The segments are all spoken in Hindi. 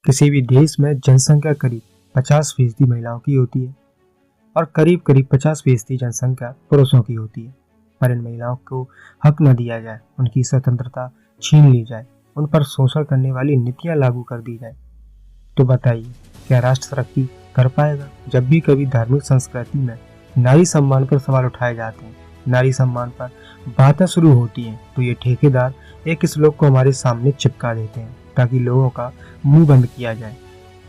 किसी भी देश में जनसंख्या करीब 50% महिलाओं की होती है और करीब करीब 50% जनसंख्या पुरुषों की होती है। पर इन महिलाओं को हक न दिया जाए, उनकी स्वतंत्रता छीन ली जाए, उन पर शोषण करने वाली नीतियां लागू कर दी जाए, तो बताइए क्या राष्ट्र तरक्की कर पाएगा? जब भी कभी धार्मिक संस्कृति में नारी सम्मान पर सवाल उठाए जाते हैं, नारी सम्मान पर बातें शुरू होती हैं, तो ये ठेकेदार एक श्लोक को हमारे सामने चिपका देते हैं ताकि लोगों का मुंह बंद किया जाए।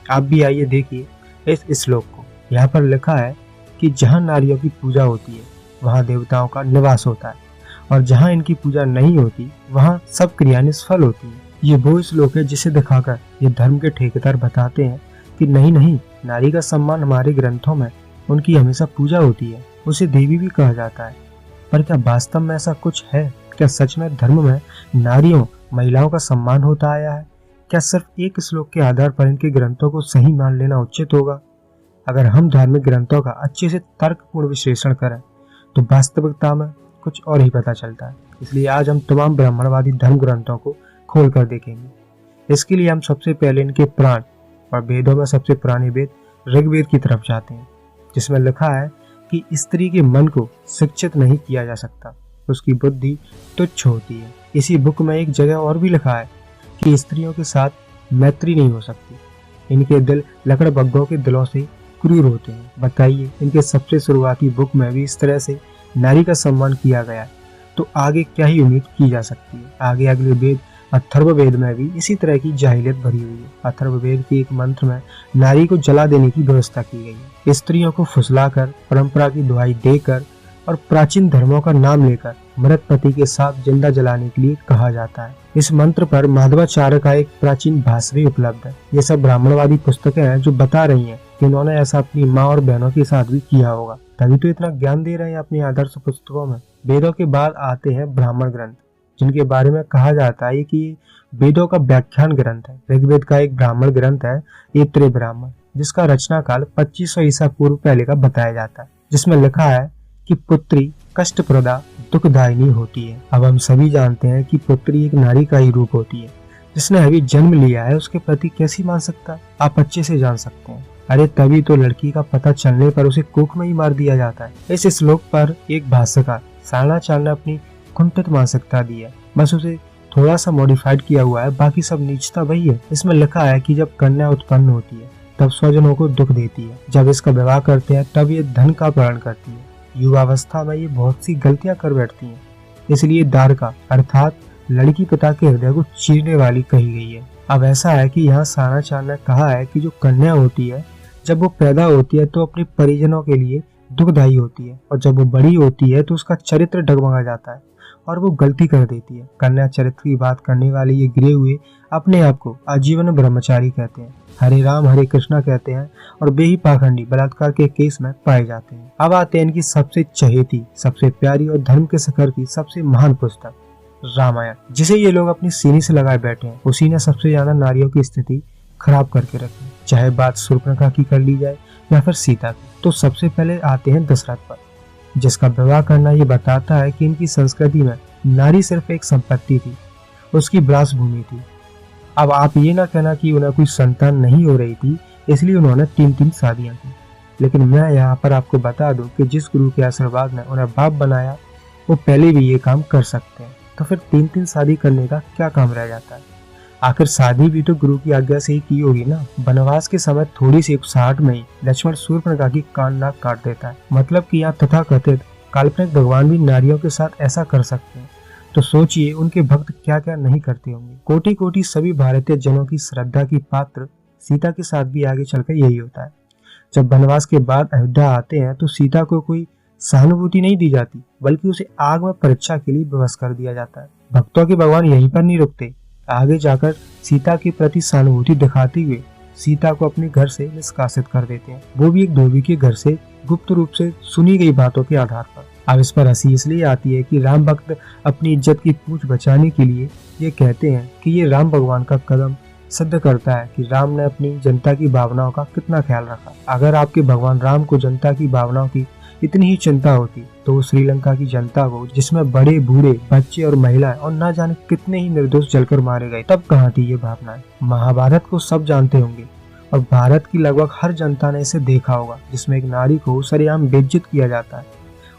आप भी आइए देखिए इस श्लोक को। यहाँ पर लिखा है कि जहाँ नारियों की पूजा होती है वहाँ देवताओं का निवास होता है, और जहाँ इनकी पूजा नहीं होती वहाँ सब क्रिया निष्फल होती है। ये वो श्लोक है जिसे दिखाकर ये धर्म के ठेकेदार बताते हैं कि नहीं, नारी का सम्मान हमारे ग्रंथों में उनकी हमेशा पूजा होती है, उसे देवी भी कहा जाता है। पर क्या वास्तव में ऐसा कुछ है? क्या सच में धर्म में नारियों महिलाओं का सम्मान होता आया है? क्या सिर्फ एक श्लोक के आधार पर इनके ग्रंथों को सही मान लेना उचित होगा? अगर हम धार्मिक ग्रंथों का अच्छे से तर्कपूर्ण विश्लेषण करें तो वास्तविकता में कुछ और ही पता चलता है। इसलिए आज हम तमाम ब्राह्मणवादी धर्म ग्रंथों को खोल कर देखेंगे। इसके लिए हम सबसे पहले इनके पुराण और वेदों में सबसे पुराने वेद ऋग्वेद की तरफ जाते हैं, जिसमें लिखा है कि स्त्री के मन को शिक्षित नहीं किया जा सकता, उसकी बुद्धि तुच्छ होती है। इसी बुक में एक जगह और भी लिखा है कि स्त्रियों के साथ मैत्री नहीं हो सकती, इनके दिल लकड़बग्घों के दिलों से क्रूर होते हैं। बताइए, इनके सबसे शुरुआती बुक में भी इस तरह से नारी का सम्मान किया गया, तो आगे क्या ही उम्मीद की जा सकती है? आगे अगले वेद अथर्ववेद में भी इसी तरह की जाहिलियत भरी हुई है। अथर्ववेद के एक मंत्र में नारी को जला देने की व्यवस्था की गई है। स्त्रियों को फुसलाकर, परंपरा की दुहाई देकर और प्राचीन धर्मों का नाम लेकर मृत पति के साथ जिंदा जलाने के लिए कहा जाता है। इस मंत्र पर माधवाचार्य का एक प्राचीन भाष्य भी उपलब्ध है। ये सब ब्राह्मणवादी पुस्तकें हैं जो बता रही हैं कि उन्होंने ऐसा अपनी माँ और बहनों के साथ भी किया होगा, तभी तो इतना ज्ञान दे रहे हैं अपनी आदर्श पुस्तकों में। वेदों के बाद आते हैं ब्राह्मण ग्रंथ, जिनके बारे में कहा जाता है कि ये वेदों का व्याख्यान ग्रंथ है। ऋग्वेद का एक ब्राह्मण ग्रंथ है ऐत्रेय ब्राह्मण, जिसका रचना काल 2500 ईसा पूर्व पहले का बताया जाता है, जिसमें लिखा है कि पुत्री कष्टप्रदा दुखदायिनी होती है। अब हम सभी जानते हैं कि पुत्री एक नारी का ही रूप होती है। जिसने अभी जन्म लिया है उसके प्रति कैसी मान सकता है? आप अच्छे से जान सकते हैं। अरे तभी तो लड़की का पता चलने पर उसे कोख में ही मार दिया जाता है। इस श्लोक पर एक भाष्यकार सारणाचार्य ने अपनी कुंठित मानसिकता दी है, बस उसे थोड़ा सा मॉडिफाइड किया हुआ है, बाकी सब नीचता वही है। इसमें लिखा है कि जब कन्या उत्पन्न होती है तब स्वजनों को दुख देती है, जब इसका विवाह करते हैं तब ये धन का प्रण करती है, युवावस्था में ये बहुत सी गलतियां कर बैठती हैं, इसलिए दारका अर्थात लड़की पिता के हृदय को चीरने वाली कही गई है। अब ऐसा है कि यहाँ सारणाचार्य ने कहा है कि जो कन्या होती है जब वो पैदा होती है तो अपने परिजनों के लिए दुखदायी होती है, और जब वो बड़ी होती है तो उसका चरित्र डगमगा जाता है और वो गलती कर देती है। कन्या चरित्र की बात करने वाले ये गिरे हुए अपने आप को आजीवन ब्रह्मचारी कहते हैं, हरे राम हरे कृष्णा कहते हैं, और वे ही पाखंडी बलात्कार के केस में पाए जाते हैं। अब आते हैं इनकी सबसे चहेती, सबसे प्यारी और धर्म के शिखर की सबसे महान पुस्तक रामायण, जिसे ये लोग अपनी सीने से लगाए बैठे हैं। उसी ने सबसे ज्यादा नारियों की स्थिति खराब करके रखी, चाहे बात शूर्पणखा की कर ली जाए या फिर सीता की। तो सबसे पहले आते हैं दशरथ पर, जिसका विवाह करना ये बताता है कि इनकी संस्कृति में नारी सिर्फ एक संपत्ति थी, उसकी विलास भूमि थी। अब आप ये ना कहना कि उन्हें कोई संतान नहीं हो रही थी इसलिए उन्होंने 3 शादियां की, लेकिन मैं यहाँ पर आपको बता दूं कि जिस गुरु के आशीर्वाद ने उन्हें बाप बनाया वो पहले भी ये काम कर सकते हैं, तो फिर 3 शादी करने का क्या काम रह जाता है? आखिर शादी भी तो गुरु की आज्ञा से ही की होगी ना। वनवास के समय थोड़ी सी उकसाहट में ही लक्ष्मण शूर्पणखा की कान नाक काट देता है। मतलब कि यहाँ तथाकथित काल्पनिक भगवान भी नारियों के साथ ऐसा कर सकते हैं, तो सोचिए उनके भक्त क्या क्या नहीं करते होंगे। कोटि कोटि सभी भारतीय जनों की श्रद्धा की पात्र सीता के साथ भी आगे चलकर यही होता है। जब वनवास के बाद अयोध्या आते हैं तो सीता को कोई सहानुभूति नहीं दी जाती, बल्कि उसे आग में परीक्षा के लिए विवश कर दिया जाता है। भक्तों के भगवान यहीं पर नहीं रुकते, आगे जाकर सीता के प्रति सहानुभूति दिखाते हुए सीता को अपने घर से निष्कासित कर देते हैं, वो भी एक धोबी के घर से गुप्त रूप से सुनी गई बातों के आधार पर। अब इस पर हंसी इसलिए आती है कि राम भक्त अपनी इज्जत की पूंछ बचाने के लिए ये कहते हैं कि ये राम भगवान का कदम सिद्ध करता है कि राम ने अपनी जनता की भावनाओं का कितना ख्याल रखा। अगर आपके भगवान राम को जनता की भावनाओं की इतनी ही चिंता होती तो वो श्रीलंका की जनता को, जिसमें बड़े बूढ़े बच्चे और महिलाएं और न जाने कितने ही निर्दोष जलकर मारे गए, तब कहाँ थी ये भावनाएं। महाभारत को सब जानते होंगे और भारत की लगभग हर जनता ने इसे देखा होगा, जिसमें एक नारी को सरेआम बेइज्जत किया जाता है,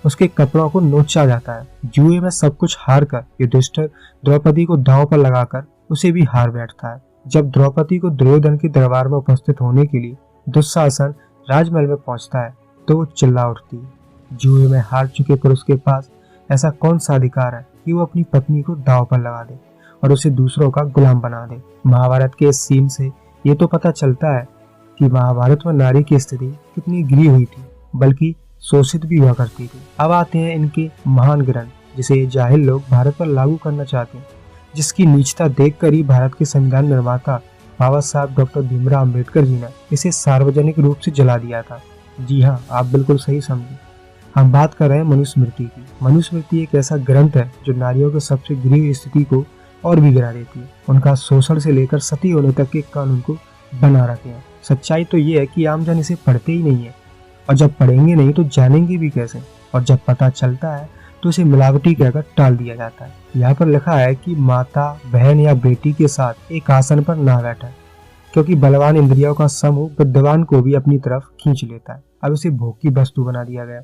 उसके कपड़ों को नोचा जाता है। जुए में सब कुछ हार कर युधिष्ठिर द्रौपदी को दांव पर लगाकर उसे भी हार बैठता है। जब द्रौपदी को दुर्योधन के दरबार में उपस्थित होने के लिए दुशासन राजमहल में पहुंचता है तो वो चिल्ला उठती है। जुए में हार चुके पुरुष के पास ऐसा कौन सा अधिकार है कि वो अपनी पत्नी को दांव पर लगा दे और उसे दूसरों का गुलाम बना दे। महाभारत के इस सीन से ये तो पता चलता है कि महाभारत में नारी की स्थिति कितनी गिरी हुई थी, बल्कि शोषित भी हुआ करती थी। अब आते हैं इनके महान ग्रंथ, जिसे ये जाहिल लोग भारत पर लागू करना चाहते हैं, जिसकी नीचता देखकर ही भारत के संविधान निर्माता बाबा साहब डॉक्टर भीमराव अम्बेडकर जी ने इसे सार्वजनिक रूप से जला दिया था। जी हाँ, आप बिल्कुल सही समझे। हम बात कर रहे हैं मनुस्मृति की। मनुस्मृति एक ऐसा ग्रंथ है जो नारियों के सबसे गिरी हुई स्थिति को और भी गिरा देती है। उनका शोषण से लेकर सती होने तक के कानून को बना रखे हैं। सच्चाई तो ये है कि आमजन इसे पढ़ते ही नहीं है, और जब पढ़ेंगे नहीं तो जानेंगे भी कैसे, और जब पता चलता है तो इसे मिलावटी कहकर टाल दिया जाता है। यहाँ पर लिखा है कि माता, बहन या बेटी के साथ एक आसन पर ना बैठे, क्योंकि बलवान इंद्रियों का समूह विद्वान को भी अपनी तरफ खींच लेता है। अब इसे भोग की वस्तु बना दिया गया।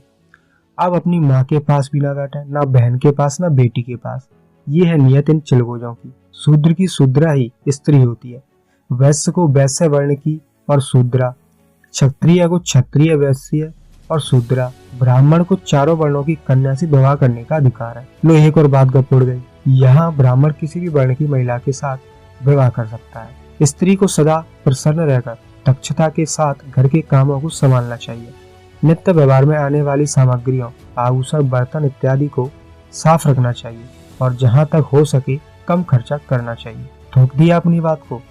अब अपनी माँ के पास भी ना बैठे, ना बहन के पास, ना बेटी के पास। ये है नियत इन चिलगोजों की। शूद्र की शूद्रा ही स्त्री होती है, वैश्य को वैश्य वर्ण की और शूद्रा, क्षत्रिय को क्षत्रिय, वैश्य और शूद्रा, ब्राह्मण को चारों वर्णों की कन्या से विवाह करने का अधिकार है। लो एक और बात गप उड़ गई। यहाँ ब्राह्मण किसी भी वर्ण की महिला के साथ विवाह कर सकता है। स्त्री को सदा प्रसन्न रहकर दक्षता के साथ घर के कामों को संभालना चाहिए। नित्य व्यवहार में आने वाली सामग्रियों, आभूषण, बर्तन इत्यादि को साफ रखना चाहिए और जहाँ तक हो सके कम खर्चा करना चाहिए। थोप दिया अपनी बात को।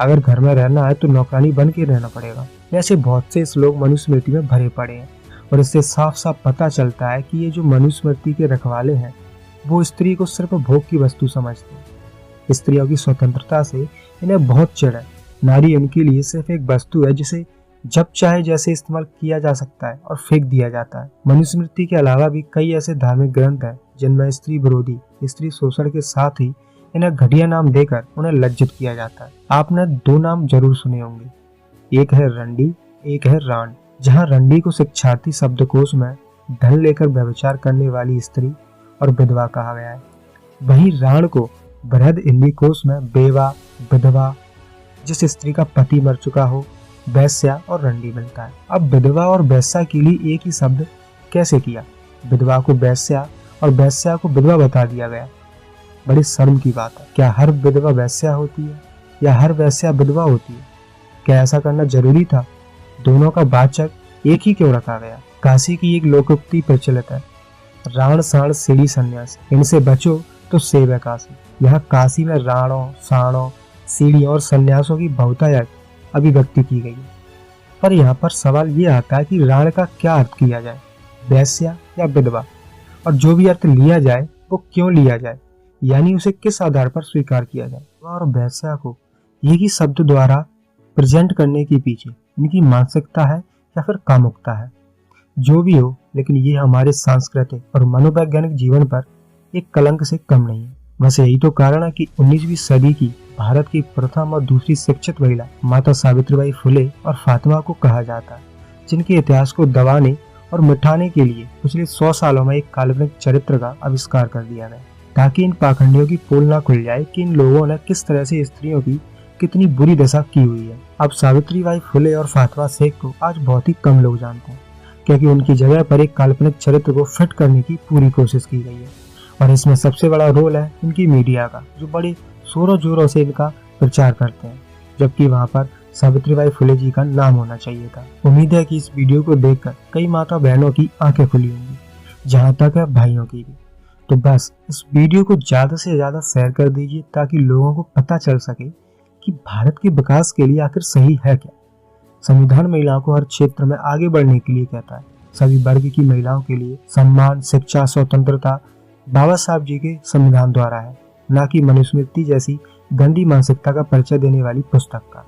अगर घर में रहना है तो नौकरानी बन के रहना पड़ेगा। ऐसे बहुत से श्लोक मनुस्मृति में भरे पड़े हैं और इससे साफ साफ पता चलता है कि ये जो मनुस्मृति के रखवाले हैं वो स्त्री को सिर्फ भोग की वस्तु समझते हैं। स्त्रियों की स्वतंत्रता से इन्हें बहुत चिढ़ है। नारी उनके लिए सिर्फ एक वस्तु है जिसे जब चाहे जैसे इस्तेमाल किया जा सकता है और फेंक दिया जाता है। मनुस्मृति के अलावा भी कई ऐसे धार्मिक ग्रंथ हैं जिनमें स्त्री विरोधी, स्त्री शोषण के साथ ही इन्हें घटिया नाम देकर उन्हें लज्जित किया जाता है। आपने दो नाम जरूर सुने होंगे, एक है रंडी, एक है राण। जहाँ रंडी को शिक्षार्थी शब्दकोश में धन लेकर व्यभिचार करने वाली स्त्री और विधवा कहा गया है, वहीं राण को बृहद हिंदी कोश में बेवा, विधवा, जिस स्त्री का पति मर चुका हो, वैश्या और रंडी मिलता है। अब विधवा और वैश्या के लिए एक ही शब्द कैसे किया? विधवा को वैश्या और वैश्या को विधवा बता दिया गया। बड़ी शर्म की बात है। क्या हर विधवा वैश्या होती है या हर वैश्या विधवा होती है? क्या ऐसा करना जरूरी था? दोनों का वाचक एक ही क्यों रखा गया? काशी की एक लोकोक्ति प्रचलित है, राण साण सीढ़ी संन्यास, इनसे बचो तो सेव काशी। यहाँ काशी में राणों, साणों, सीढ़ियों और संन्यासों की बहुतायत अभिव्यक्ति की गई है। पर यहाँ पर सवाल ये आता है कि राण का क्या अर्थ किया जाए, वैश्या या विधवा, और जो भी अर्थ लिया जाए वो क्यों लिया जाए, यानी उसे किस आधार पर स्वीकार किया जाए। और वैश्या को एक ही शब्द द्वारा प्रेजेंट करने के पीछे इनकी मानसिकता है या फिर कामुकता है, जो भी हो, लेकिन ये हमारे सांस्कृतिक और मनोवैज्ञानिक जीवन पर एक कलंक से कम नहीं है। बस यही तो कारण है कि 19वीं सदी की भारत की प्रथम और दूसरी शिक्षित महिला माता सावित्रीबाई फुले और फातिमा को कहा जाता है, जिनके इतिहास को दबाने और मिटाने के लिए पिछले 100 सालों में एक काल्पनिक चरित्र का आविष्कार कर दिया गया, ताकि इन पाखंडियों की पोल ना खुल जाए कि इन लोगों ने किस तरह से स्त्रियों की कितनी बुरी दशा की हुई है। अब सावित्रीबाई फुले और फातिमा शेख को आज बहुत ही कम लोग जानते हैं, क्योंकि उनकी जगह पर एक काल्पनिक चरित्र को फिट करने की पूरी कोशिश की गई है। और इसमें सबसे बड़ा रोल है इनकी मीडिया का, जो बड़े जोरों जोरों से इनका प्रचार करते हैं, जबकि वहाँ पर सावित्रीबाई फुले जी का नाम होना चाहिए था। उम्मीद है कि इस वीडियो को देखकर कई माता बहनों की आंखें खुली होंगी, जहाँ तक है भाइयों की भी। तो बस इस वीडियो को ज्यादा से ज्यादा शेयर कर दीजिए, ताकि लोगों को पता चल सके कि भारत के विकास के लिए आखिर सही है क्या। संविधान महिलाओं को हर क्षेत्र में आगे बढ़ने के लिए कहता है। सभी वर्ग की महिलाओं के लिए सम्मान, शिक्षा, स्वतंत्रता बाबा साहब जी के संविधान द्वारा है, न कि मनुस्मृति जैसी गंदी मानसिकता का परिचय देने वाली पुस्तक का।